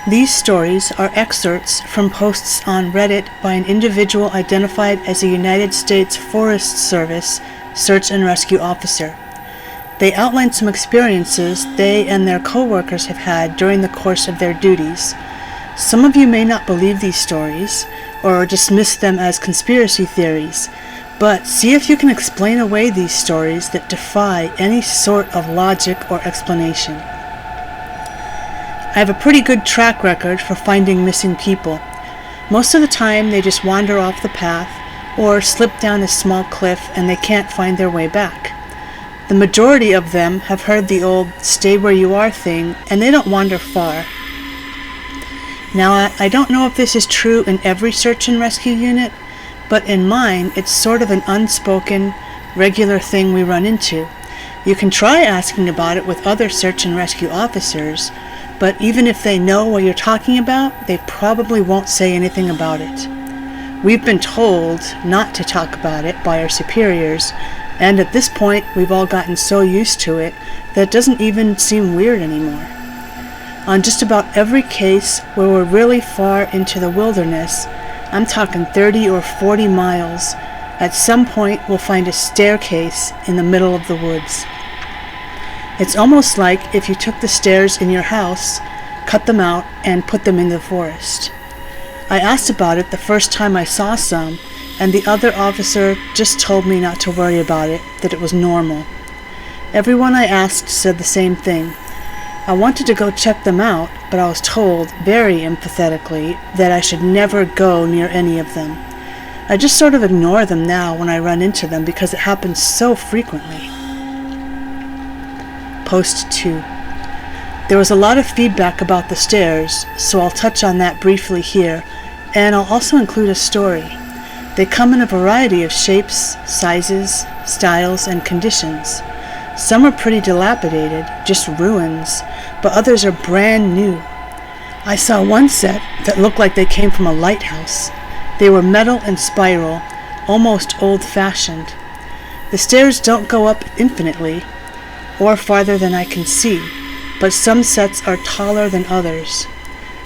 These stories are excerpts from posts on Reddit by an individual identified as a United States Forest Service search and rescue officer. They outline some experiences they and their co-workers have had during the course of their duties. Some of you may not believe these stories or dismiss them as conspiracy theories, but see if you can explain away these stories that defy any sort of logic or explanation. I have a pretty good track record for finding missing people. Most of the time they just wander off the path or slip down a small cliff and they can't find their way back. The majority of them have heard the old "stay where you are" thing, and they don't wander far. Now, I don't know if this is true in every search and rescue unit, but in mine, it's sort of an unspoken, regular thing we run into. You can try asking about it with other search and rescue officers, but even if they know what you're talking about, they probably won't say anything about it. We've been told not to talk about it by our superiors, and at this point, we've all gotten so used to it that it doesn't even seem weird anymore. On just about every case where we're really far into the wilderness, I'm talking 30 or 40 miles, at some point we'll find a staircase in the middle of the woods. It's almost like if you took the stairs in your house, cut them out, and put them in the forest. I asked about it the first time I saw some, and the other officer just told me not to worry about it, that it was normal. Everyone I asked said the same thing. I wanted to go check them out, but I was told, very emphatically, that I should never go near any of them. I just sort of ignore them now when I run into them because it happens so frequently. Post 2. There was a lot of feedback about the stairs, so I'll touch on that briefly here, and I'll also include a story. They come in a variety of shapes, sizes, styles, and conditions. Some are pretty dilapidated, just ruins, but others are brand new. I saw one set that looked like they came from a lighthouse. They were metal and spiral, almost old-fashioned. The stairs don't go up infinitely, or farther than I can see, but some sets are taller than others.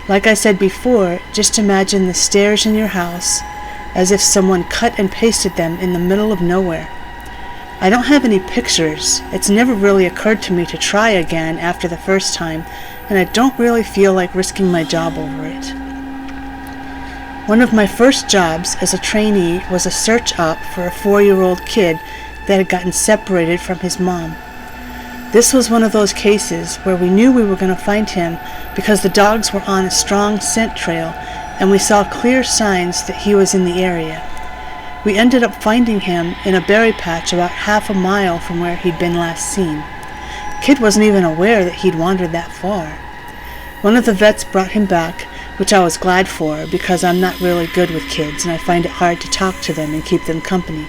Like I said before, just imagine the stairs in your house as if someone cut and pasted them in the middle of nowhere. I don't have any pictures. It's never really occurred to me to try again after the first time, and I don't really feel like risking my job over it. One of my first jobs as a trainee was a search op for a 4-year-old kid that had gotten separated from his mom. This was one of those cases where we knew we were going to find him because the dogs were on a strong scent trail and we saw clear signs that he was in the area. We ended up finding him in a berry patch about half a mile from where he'd been last seen. Kid wasn't even aware that he'd wandered that far. One of the vets brought him back, which I was glad for because I'm not really good with kids and I find it hard to talk to them and keep them company.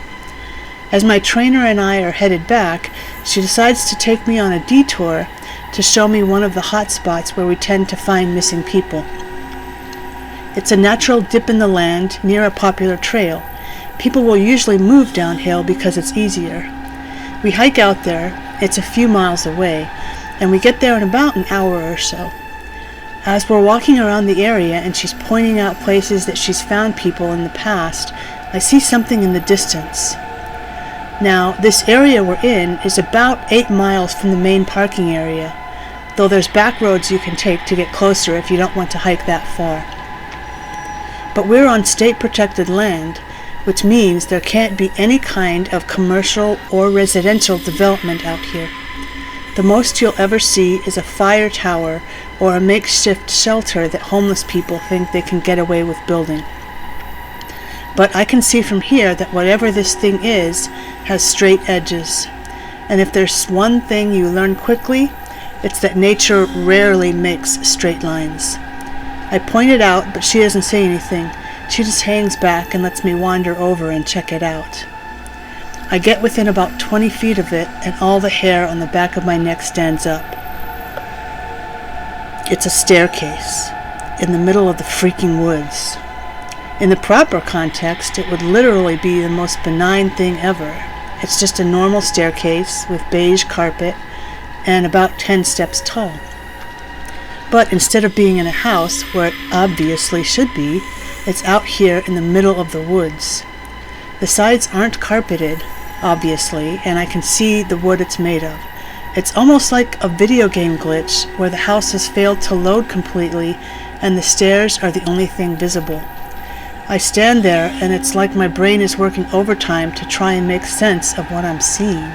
As my trainer and I are headed back, she decides to take me on a detour to show me one of the hot spots where we tend to find missing people. It's a natural dip in the land near a popular trail. People will usually move downhill because it's easier. We hike out there, it's a few miles away, and we get there in about an hour or so. As we're walking around the area and she's pointing out places that she's found people in the past, I see something in the distance. Now, this area we're in is about 8 miles from the main parking area, though there's back roads you can take to get closer if you don't want to hike that far. But we're on state-protected land, which means there can't be any kind of commercial or residential development out here. The most you'll ever see is a fire tower or a makeshift shelter that homeless people think they can get away with building. But I can see from here that whatever this thing is has straight edges. And if there's one thing you learn quickly, it's that nature rarely makes straight lines. I point it out, but she doesn't say anything. She just hangs back and lets me wander over and check it out. I get within about 20 feet of it, and all the hair on the back of my neck stands up. It's a staircase in the middle of the freaking woods. In the proper context, it would literally be the most benign thing ever. It's just a normal staircase with beige carpet and about 10 steps tall. But instead of being in a house, where it obviously should be, it's out here in the middle of the woods. The sides aren't carpeted, obviously, and I can see the wood it's made of. It's almost like a video game glitch where the house has failed to load completely and the stairs are the only thing visible. I stand there and it's like my brain is working overtime to try and make sense of what I'm seeing.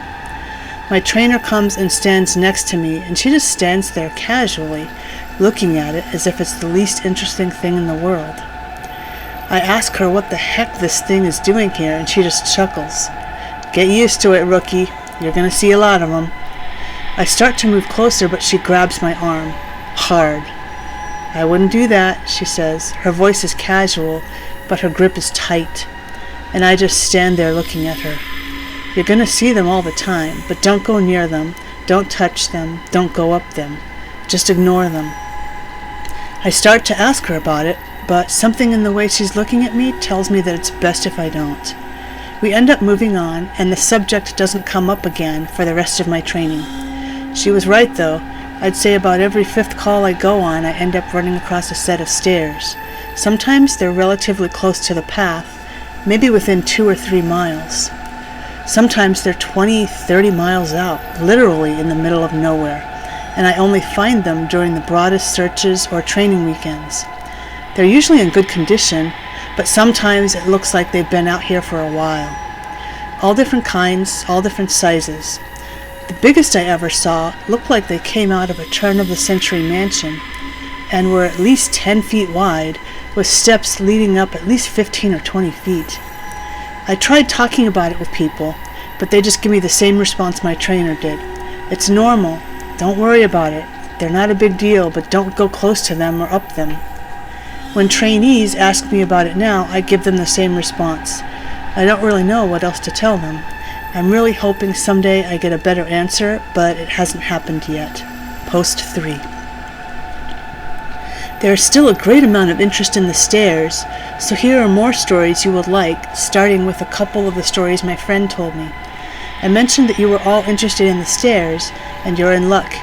My trainer comes and stands next to me, and she just stands there casually, looking at it as if it's the least interesting thing in the world. I ask her what the heck this thing is doing here, and she just chuckles. "Get used to it, rookie. You're gonna see a lot of them." I start to move closer, but she grabs my arm. Hard. "I wouldn't do that," she says. Her voice is casual, but her grip is tight. And I just stand there looking at her. "You're gonna see them all the time, but don't go near them. Don't touch them. Don't go up them. Just ignore them." I start to ask her about it, but something in the way she's looking at me tells me that it's best if I don't. We end up moving on, and the subject doesn't come up again for the rest of my training. She was right, though. I'd say about every 5th call I go on, I end up running across a set of stairs. Sometimes they're relatively close to the path, maybe within 2 or 3 miles. Sometimes they're 20, 30 miles out, literally in the middle of nowhere, and I only find them during the broadest searches or training weekends. They're usually in good condition, but sometimes it looks like they've been out here for a while. All different kinds, all different sizes. The biggest I ever saw looked like they came out of a turn-of-the-century mansion, and were at least 10 feet wide, with steps leading up at least 15 or 20 feet. I tried talking about it with people, but they just give me the same response my trainer did. "It's normal. Don't worry about it. They're not a big deal, but don't go close to them or up them." When trainees ask me about it now, I give them the same response. I don't really know what else to tell them. I'm really hoping someday I get a better answer, but it hasn't happened yet. Post 3. There is still a great amount of interest in the stairs, so here are more stories you would like, starting with a couple of the stories my friend told me. I mentioned that you were all interested in the stairs, and you're in luck.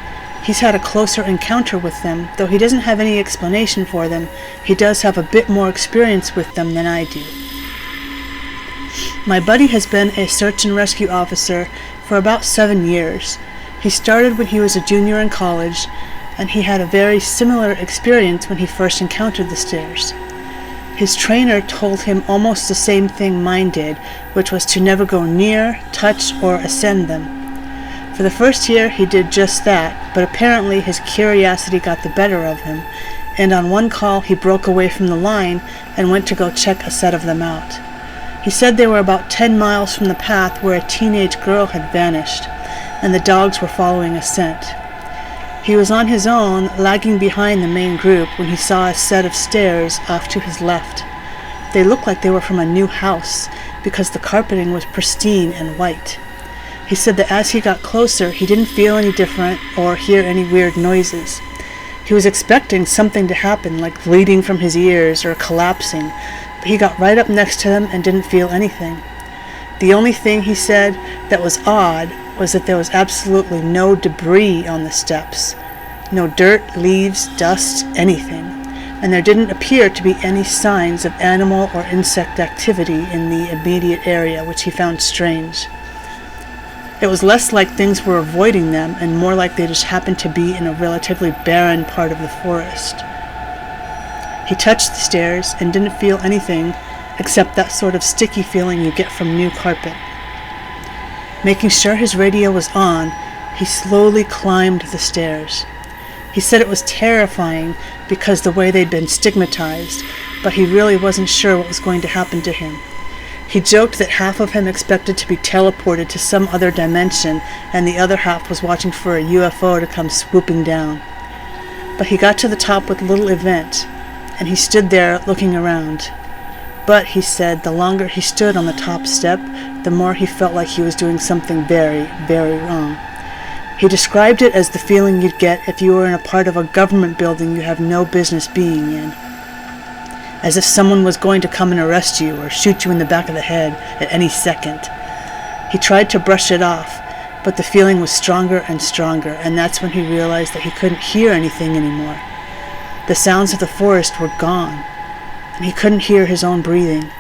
He's had a closer encounter with them, though he doesn't have any explanation for them. He does have a bit more experience with them than I do. My buddy has been a search and rescue officer for about 7 years. He started when he was a junior in college, and he had a very similar experience when he first encountered the stairs. His trainer told him almost the same thing mine did, which was to never go near, touch, or ascend them. For the first year he did just that, but apparently his curiosity got the better of him, and on one call he broke away from the line and went to go check a set of them out. He said they were about 10 miles from the path where a teenage girl had vanished, and the dogs were following a scent. He was on his own, lagging behind the main group, when he saw a set of stairs off to his left. They looked like they were from a new house, because the carpeting was pristine and white. He said that as he got closer, he didn't feel any different or hear any weird noises. He was expecting something to happen, like bleeding from his ears or collapsing, but he got right up next to them and didn't feel anything. The only thing, he said, that was odd was that there was absolutely no debris on the steps. No dirt, leaves, dust, anything. And there didn't appear to be any signs of animal or insect activity in the immediate area, which he found strange. It was less like things were avoiding them and more like they just happened to be in a relatively barren part of the forest. He touched the stairs and didn't feel anything except that sort of sticky feeling you get from new carpet. Making sure his radio was on, he slowly climbed the stairs. He said it was terrifying because the way they'd been stigmatized, but he really wasn't sure what was going to happen to him. He joked that half of him expected to be teleported to some other dimension, and the other half was watching for a UFO to come swooping down. But he got to the top with little event, and he stood there looking around. But, he said, the longer he stood on the top step, the more he felt like he was doing something very, very wrong. He described it as the feeling you'd get if you were in a part of a government building you have no business being in. As if someone was going to come and arrest you or shoot you in the back of the head at any second. He tried to brush it off, but the feeling was stronger and stronger, and that's when he realized that he couldn't hear anything anymore. The sounds of the forest were gone, and he couldn't hear his own breathing.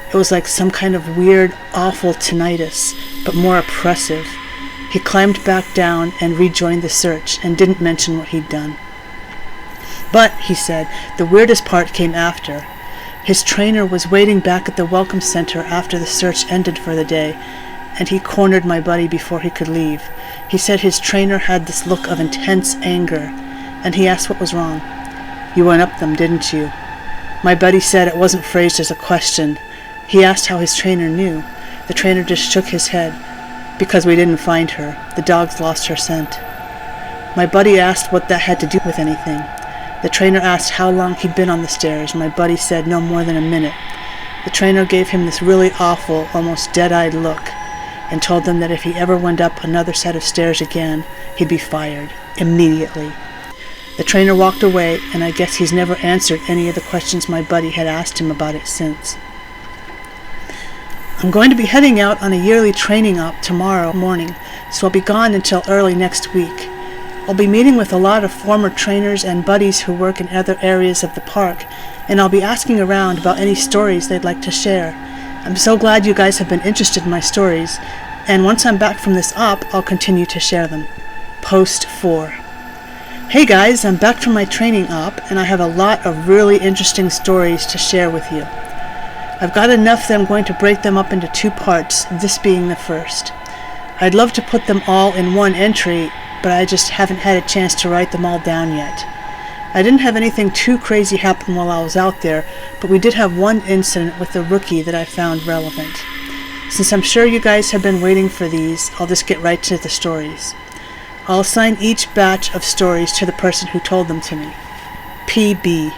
It was like some kind of weird, awful tinnitus, but more oppressive. He climbed back down and rejoined the search and didn't mention what he'd done. But, he said, the weirdest part came after. His trainer was waiting back at the welcome center after the search ended for the day, and he cornered my buddy before he could leave. He said his trainer had this look of intense anger, and he asked what was wrong. "You went up them, didn't you?" My buddy said it wasn't phrased as a question. He asked how his trainer knew. The trainer just shook his head. "Because we didn't find her. The dogs lost her scent." My buddy asked what that had to do with anything. The trainer asked how long he'd been on the stairs. My buddy said no more than a minute. The trainer gave him this really awful, almost dead-eyed look, and told them that if he ever went up another set of stairs again, he'd be fired, immediately. The trainer walked away, and I guess he's never answered any of the questions my buddy had asked him about it since. I'm going to be heading out on a yearly training op tomorrow morning, so I'll be gone until early next week. I'll be meeting with a lot of former trainers and buddies who work in other areas of the park, and I'll be asking around about any stories they'd like to share. I'm so glad you guys have been interested in my stories, and once I'm back from this op, I'll continue to share them. Post 4. Hey guys, I'm back from my training op, and I have a lot of really interesting stories to share with you. I've got enough that I'm going to break them up into 2 parts, this being the first. I'd love to put them all in one entry, but I just haven't had a chance to write them all down yet. I didn't have anything too crazy happen while I was out there, but we did have one incident with a rookie that I found relevant. Since I'm sure you guys have been waiting for these, I'll just get right to the stories. I'll assign each batch of stories to the person who told them to me. PB.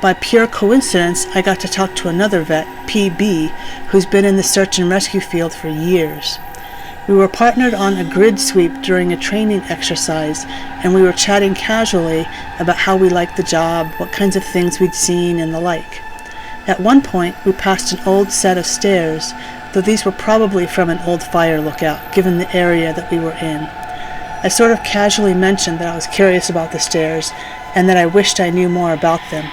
By pure coincidence, I got to talk to another vet, PB, who's been in the search and rescue field for years. We were partnered on a grid sweep during a training exercise, and we were chatting casually about how we liked the job, what kinds of things we'd seen, and the like. At one point, we passed an old set of stairs, though these were probably from an old fire lookout, given the area that we were in. I sort of casually mentioned that I was curious about the stairs, and that I wished I knew more about them.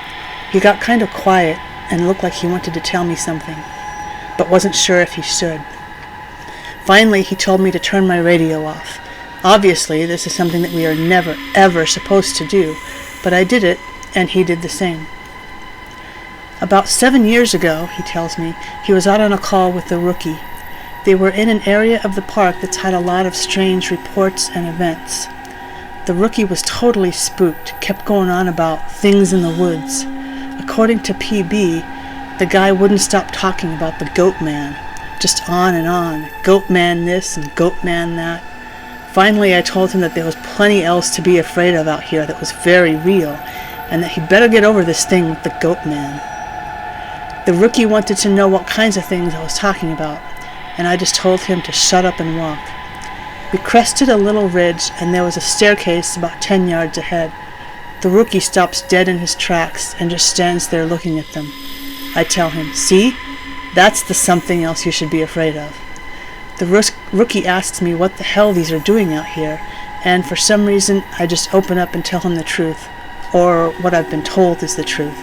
He got kind of quiet, and looked like he wanted to tell me something, but wasn't sure if he should. Finally, he told me to turn my radio off. Obviously, this is something that we are never, ever supposed to do, but I did it, and he did the same. About 7 years ago, he tells me, he was out on a call with a rookie. They were in an area of the park that's had a lot of strange reports and events. The rookie was totally spooked, kept going on about things in the woods. According to PB, the guy wouldn't stop talking about the goat man. Just on and on, goat man this and goat man that. Finally, I told him that there was plenty else to be afraid of out here that was very real, and that he'd better get over this thing with the goat man. The rookie wanted to know what kinds of things I was talking about, and I just told him to shut up and walk. We crested a little ridge, and there was a staircase about 10 yards ahead. The rookie stops dead in his tracks and just stands there looking at them. I tell him, "See? That's the something else you should be afraid of." The rookie asks me what the hell these are doing out here, and for some reason I just open up and tell him the truth, or what I've been told is the truth.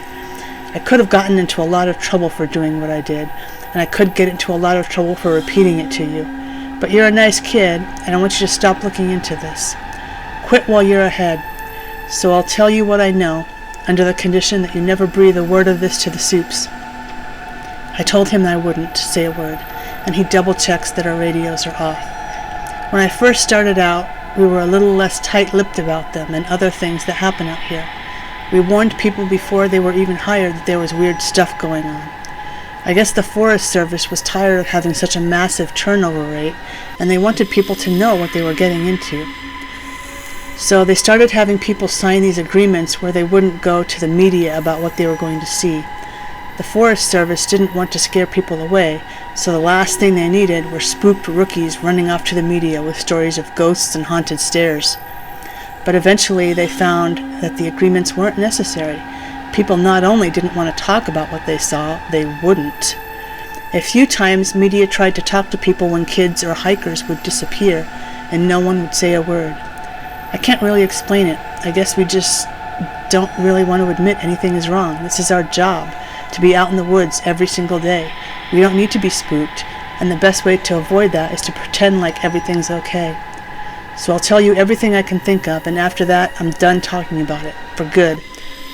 I could have gotten into a lot of trouble for doing what I did, and I could get into a lot of trouble for repeating it to you, but you're a nice kid, and I want you to stop looking into this. Quit while you're ahead. So I'll tell you what I know, under the condition that you never breathe a word of this to the soups. I told him I wouldn't say a word, and he double-checks that our radios are off. When I first started out, we were a little less tight-lipped about them and other things that happen out here. We warned people before they were even hired that there was weird stuff going on. I guess the Forest Service was tired of having such a massive turnover rate, and they wanted people to know what they were getting into. So they started having people sign these agreements where they wouldn't go to the media about what they were going to see. The Forest Service didn't want to scare people away, so the last thing they needed were spooked rookies running off to the media with stories of ghosts and haunted stairs. But eventually they found that the agreements weren't necessary. People not only didn't want to talk about what they saw, they wouldn't. A few times media tried to talk to people when kids or hikers would disappear, and no one would say a word. I can't really explain it. I guess we just don't really want to admit anything is wrong. This is our job, to be out in the woods every single day. We don't need to be spooked, and the best way to avoid that is to pretend like everything's okay. So I'll tell you everything I can think of, and after that, I'm done talking about it, for good.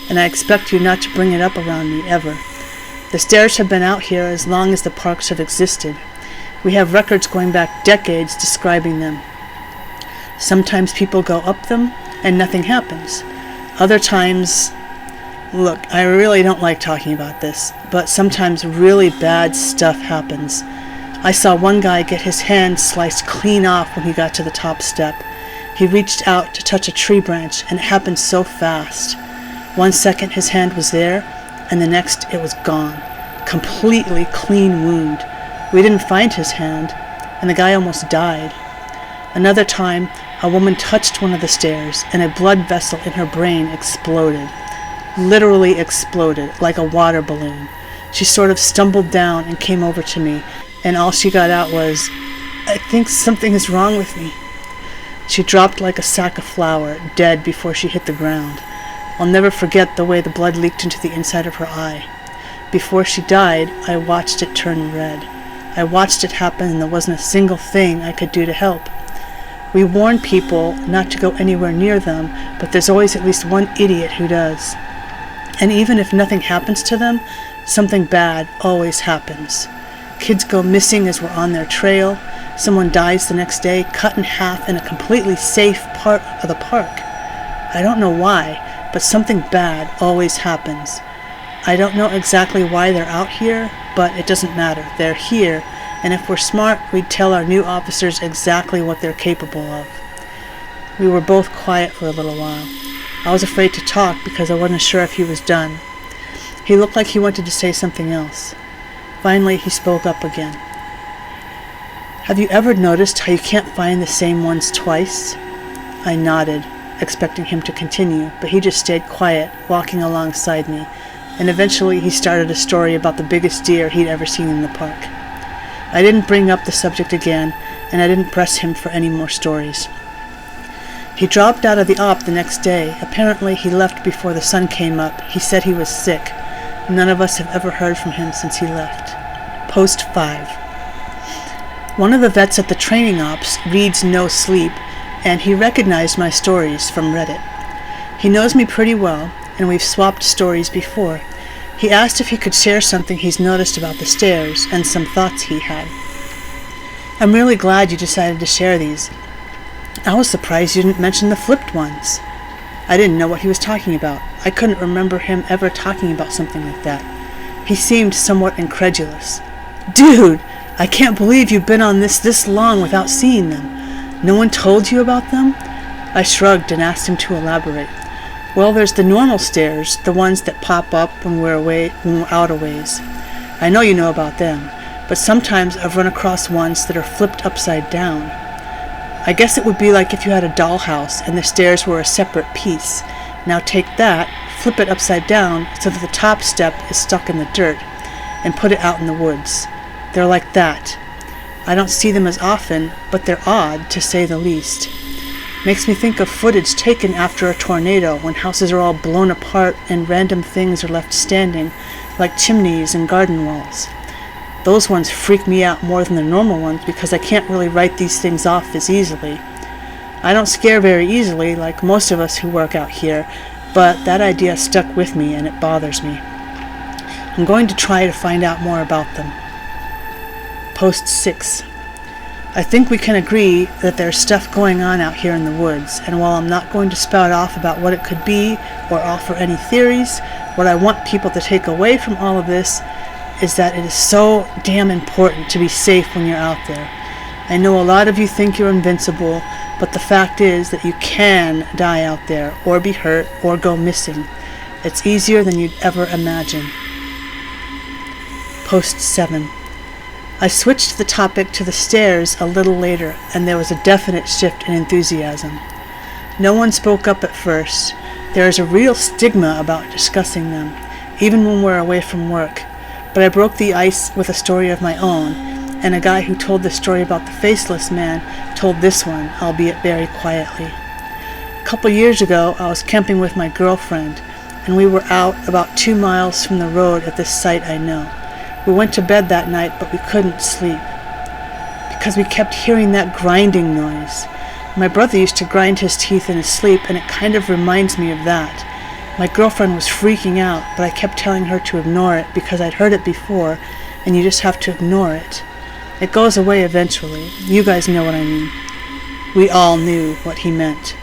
And I expect you not to bring it up around me, ever. The stairs have been out here as long as the parks have existed. We have records going back decades describing them. Sometimes people go up them, and nothing happens. Other times, look, I really don't like talking about this, but sometimes really bad stuff happens. I saw one guy get his hand sliced clean off when he got to the top step. He reached out to touch a tree branch, and it happened so fast. 1 second his hand was there, and the next it was gone. Completely clean wound. We didn't find his hand, and the guy almost died. Another time, a woman touched one of the stairs, and a blood vessel in her brain exploded. Literally exploded, like a water balloon. She sort of stumbled down and came over to me, and all she got out was, "I think something is wrong with me." She dropped like a sack of flour, dead before she hit the ground. I'll never forget the way the blood leaked into the inside of her eye. Before she died, I watched it turn red. I watched it happen, and there wasn't a single thing I could do to help. We warn people not to go anywhere near them, but there's always at least one idiot who does. And even if nothing happens to them, something bad always happens. Kids go missing as we're on their trail. Someone dies the next day, cut in half in a completely safe part of the park. I don't know why, but something bad always happens. I don't know exactly why they're out here, but it doesn't matter. They're here, and if we're smart, we'd tell our new officers exactly what they're capable of. We were both quiet for a little while. I was afraid to talk because I wasn't sure if he was done. He looked like he wanted to say something else. Finally, he spoke up again. "Have you ever noticed how you can't find the same ones twice?" I nodded, expecting him to continue, but he just stayed quiet, walking alongside me, and eventually he started a story about the biggest deer he'd ever seen in the park. I didn't bring up the subject again, and I didn't press him for any more stories. He dropped out of the op the next day. Apparently he left before the sun came up. He said he was sick. None of us have ever heard from him since he left. Post 5. One of the vets at the training ops reads No Sleep, and he recognized my stories from Reddit. He knows me pretty well, and we've swapped stories before. He asked if he could share something he's noticed about the stairs and some thoughts he had. "I'm really glad you decided to share these. I was surprised you didn't mention the flipped ones." I didn't know what he was talking about. I couldn't remember him ever talking about something like that. He seemed somewhat incredulous. "Dude, I can't believe you've been on this long without seeing them. No one told you about them?" I shrugged and asked him to elaborate. "Well, there's the normal stairs, the ones that pop up when we're out a ways. I know you know about them, but sometimes I've run across ones that are flipped upside down. I guess it would be like if you had a dollhouse and the stairs were a separate piece. Now take that, flip it upside down so that the top step is stuck in the dirt, and put it out in the woods. They're like that. I don't see them as often, but they're odd, to say the least. Makes me think of footage taken after a tornado when houses are all blown apart and random things are left standing, like chimneys and garden walls. Those ones freak me out more than the normal ones because I can't really write these things off as easily. I don't scare very easily, like most of us who work out here, but that idea stuck with me and it bothers me. I'm going to try to find out more about them." Post 6. I think we can agree that there's stuff going on out here in the woods, and while I'm not going to spout off about what it could be or offer any theories, what I want people to take away from all of this is that it is so damn important to be safe when you're out there. I know a lot of you think you're invincible, but the fact is that you can die out there, or be hurt, or go missing. It's easier than you'd ever imagine. Post 7. I switched the topic to the stairs a little later, and there was a definite shift in enthusiasm. No one spoke up at first. There is a real stigma about discussing them, even when we're away from work. But I broke the ice with a story of my own, and a guy who told the story about the faceless man told this one, albeit very quietly. couple years ago, I was camping with my girlfriend, and we were out about 2 miles from the road at this site I know. We went to bed that night, but we couldn't sleep because we kept hearing that grinding noise. My brother used to grind his teeth in his sleep, and it kind of reminds me of that. My girlfriend was freaking out, but I kept telling her to ignore it because I'd heard it before, and you just have to ignore it. It goes away eventually. You guys know what I mean. We all knew what he meant.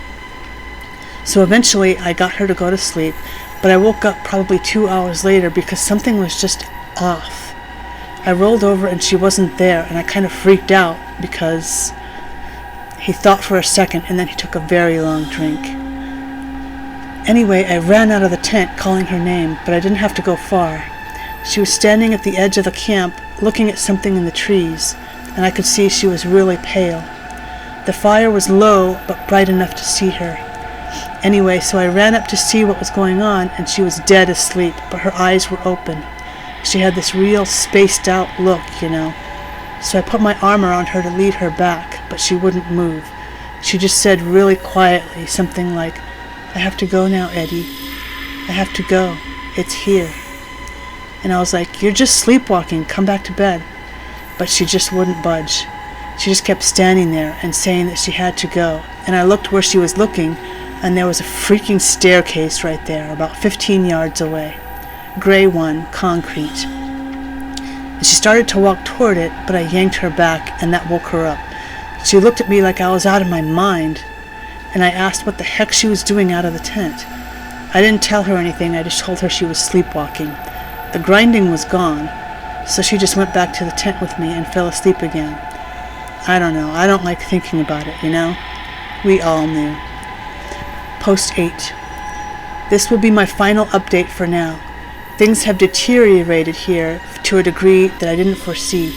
So eventually I got her to go to sleep, but I woke up probably 2 hours later because something was just off. I rolled over and she wasn't there, and I kind of freaked out because he thought for a second and then he took a very long drink. Anyway, I ran out of the tent calling her name, but I didn't have to go far. She was standing at the edge of the camp looking at something in the trees, and I could see she was really pale. The fire was low but bright enough to see her. Anyway, so I ran up to see what was going on, and she was dead asleep, but her eyes were open. She had this real spaced out look, you know. So I put my arm around her to lead her back, but she wouldn't move. She just said really quietly something like, "I have to go now, Eddie. I have to go. It's here." And I was like, "You're just sleepwalking. Come back to bed." But she just wouldn't budge. She just kept standing there and saying that she had to go. And I looked where she was looking, and there was a freaking staircase right there, about 15 yards away. Gray one, concrete. And she started to walk toward it, but I yanked her back, and that woke her up. She looked at me like I was out of my mind, and I asked what the heck she was doing out of the tent. I didn't tell her anything, I just told her she was sleepwalking. The grinding was gone, so she just went back to the tent with me and fell asleep again. I don't know, I don't like thinking about it, you know? We all knew. Post 8. This will be my final update for now. Things have deteriorated here to a degree that I didn't foresee.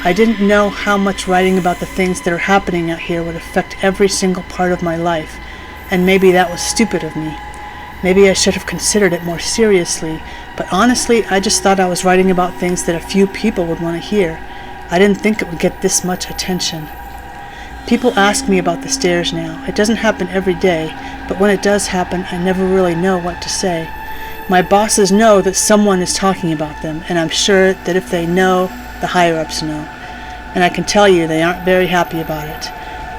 I didn't know how much writing about the things that are happening out here would affect every single part of my life, and maybe that was stupid of me. Maybe I should have considered it more seriously, but honestly, I just thought I was writing about things that a few people would want to hear. I didn't think it would get this much attention. People ask me about the stairs now. It doesn't happen every day, but when it does happen, I never really know what to say. My bosses know that someone is talking about them, and I'm sure that if they know, the higher-ups know. And I can tell you they aren't very happy about it.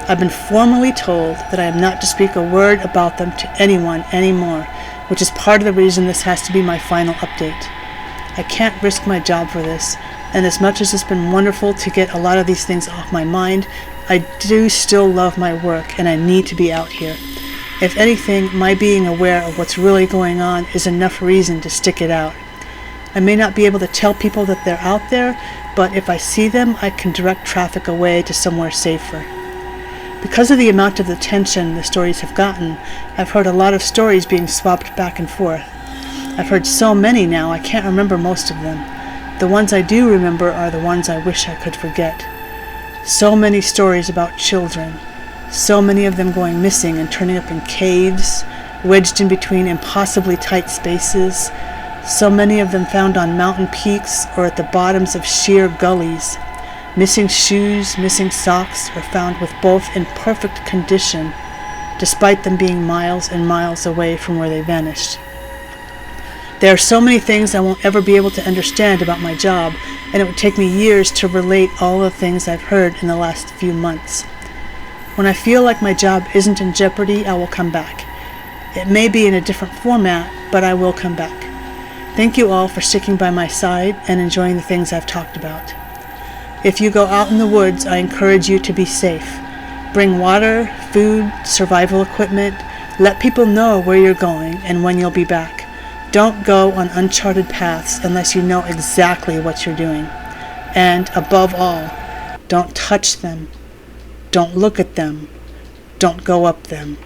I've been formally told that I am not to speak a word about them to anyone anymore, which is part of the reason this has to be my final update. I can't risk my job for this, and as much as it's been wonderful to get a lot of these things off my mind, I do still love my work, and I need to be out here. If anything, my being aware of what's really going on is enough reason to stick it out. I may not be able to tell people that they're out there, but if I see them, I can direct traffic away to somewhere safer. Because of the amount of attention the stories have gotten, I've heard a lot of stories being swapped back and forth. I've heard so many now I can't remember most of them. The ones I do remember are the ones I wish I could forget. So many stories about children. So many of them going missing and turning up in caves, wedged in between impossibly tight spaces. So many of them found on mountain peaks or at the bottoms of sheer gullies. Missing shoes, missing socks are found with both in perfect condition, despite them being miles and miles away from where they vanished. There are so many things I won't ever be able to understand about my job, and it would take me years to relate all the things I've heard in the last few months. When I feel like my job isn't in jeopardy, I will come back. It may be in a different format, but I will come back. Thank you all for sticking by my side and enjoying the things I've talked about. If you go out in the woods, I encourage you to be safe. Bring water, food, survival equipment. Let people know where you're going and when you'll be back. Don't go on uncharted paths unless you know exactly what you're doing. And above all, don't touch them. Don't look at them. Don't go up them.